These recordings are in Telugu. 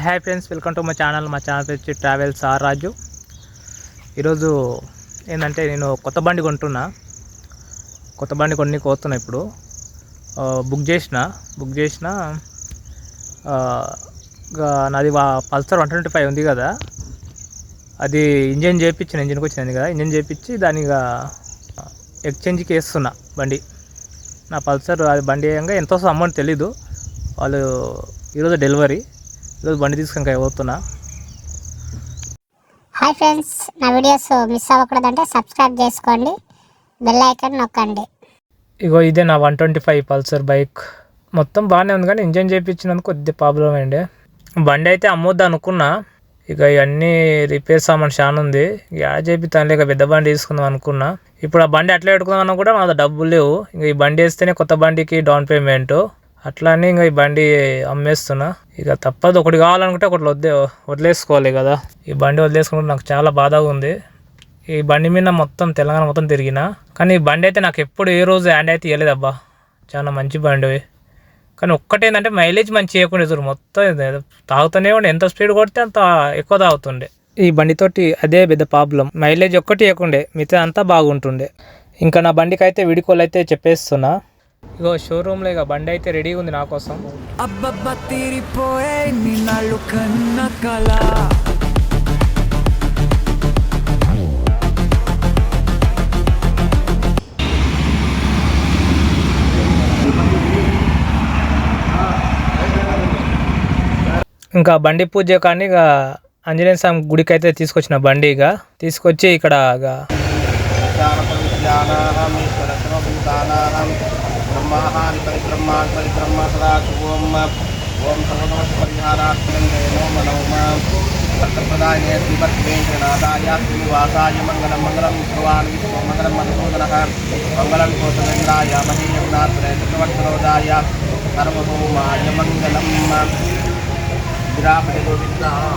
Hi friends, welcome to my channel. మా ఛానల్ వచ్చి ట్రావెల్స్ ఆర్ రాజు. ఈరోజు ఏంటంటే నేను కొత్త బండి కొంటున్నా. కొత్త బండి కోస్తున్నా. ఇప్పుడు బుక్ చేసిన నాది పల్సర్ 125 ఉంది కదా, అది ఇంజన్కి వచ్చింది కదా, ఇంజన్ చేయించి దాని ఎక్స్చేంజ్కి వేస్తున్నా బండి. నా పల్సర్ అది బండి వేయంగా ఎంత వస్తుందో అమౌంట్ తెలీదు. వాళ్ళు ఈరోజు డెలివరీ, ఈరోజు బండి తీసుకొని పోతున్నా. హాయ్ ఫ్రెండ్స్, నా వీడియోస్ మిస్ అవ్వకూడదంటే సబ్స్క్రైబ్ చేసుకోండి, బెల్ ఐకాన్ నొక్కండి. ఇదే నా 125 పల్సర్ బైక్. మొత్తం బాగానే ఉంది కానీ ఇంజన్ చేయించినందుకు కొద్దిగా ప్రాబ్లం అండి. బండి అయితే అమ్మొద్దు అనుకున్నా. ఇవన్నీ రిపేర్ సామాన్ చాలా ఉంది. చేపిస్తాను లేక పెద్ద బండి తీసుకుందాం అనుకున్నా. ఇప్పుడు ఆ బండి అట్లా పెట్టుకుందామన్నా కూడా నా డబ్బులు లేవు. ఈ బండి వేస్తేనే కొత్త బండికి డౌన్ పేమెంట్. అట్లానే ఈ బండి అమ్మేస్తున్నా. తప్పదు, ఒకటి కావాలనుకుంటే ఒకటి వదిలేసుకోవాలి కదా. ఈ బండి వదిలేసుకుంటే నాకు చాలా బాధగా ఉంది. ఈ బండి మీద మొత్తం తెలంగాణ మొత్తం తిరిగిన, కానీ ఈ బండి అయితే నాకు ఎప్పుడు ఏ రోజు హ్యాండ్ అయితే ఇవ్వలేదబ్బా. చాలా మంచి బండి. కానీ ఒక్కటేంటంటే మైలేజ్ మంచి ఇవ్వకుండా చూడు, మొత్తం తాగుతూనే ఉండే. ఎంత స్పీడ్ కొడితే అంత ఎక్కువ తాగుతుండే. ఈ బండితోటి అదే పెద్ద ప్రాబ్లం, మైలేజ్ ఒక్కటి ఇవ్వకుండే, మిగతా అంతా బాగుంటుండే. ఇంకా నా బండికి అయితే వీడియోలు అయితే చెప్పేస్తున్నా. షోరూమ్లో బండి అయితే రెడీగా ఉంది నా కోసం. ఇంకా బండి పూజ కానీ ఆంజనేయ స్వామి గుడికి అయితే తీసుకొచ్చిన బండి. తీసుకొచ్చి ఇక్కడ బ్రహ్మాహాని పరిబ్రహ్మ సదా ఓం సర్వదోష పరిహారాయ శ్రీమద్వేంకటనాథాయ శ్రీనివాసాయ మంగళం భగవాన్ విష్ణుమంగళం మధుసూదనః మంగళం కోసలేంద్రాయ మహేయమునాథాయ చక్రవర్తిరోధాయ సర్వభౌమాయ మంగళం. విరాపతి గోవిందాయ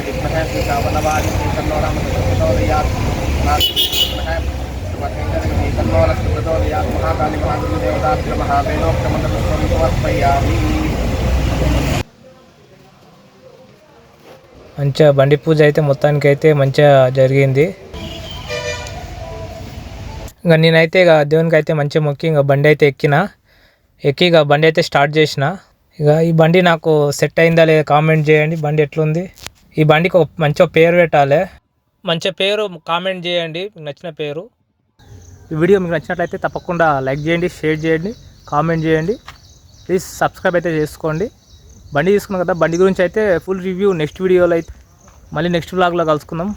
విద్మహే శ్రీకావనవాయ శ్రీకన్నోరామచంద్రోదయాత్ మహాకాళి మహాదేవతాత్మ మహావేణోక్తమండలం సమర్పయామి. మంచిగా బండి పూజ అయితే మొత్తానికి అయితే మంచిగా జరిగింది. నేనైతే దేవునికి అయితే మంచిగా మొక్కి బండి అయితే ఎక్కి బండి అయితే స్టార్ట్ చేసిన. ఈ బండి నాకు సెట్ అయిందా లేదా కామెంట్ చేయండి. బండి ఎట్లుంది? ఈ బండికి ఒక మంచిగా పేరు పెట్టాలి. మంచిగా పేరు కామెంట్ చేయండి, మీకు నచ్చిన పేరు. ఈ వీడియో మీకు నచ్చినట్లయితే తప్పకుండా లైక్ చేయండి, షేర్ చేయండి, కామెంట్ చేయండి. ప్లీజ్ సబ్స్క్రైబ్ అయితే చేసుకోండి. బండి తీసుకున్నాం కదా, బండి గురించి అయితే ఫుల్ రివ్యూ నెక్స్ట్ వీడియోలో అయితే మళ్ళీ నెక్స్ట్ వ్లాగ్లో కలుసుకుందాం.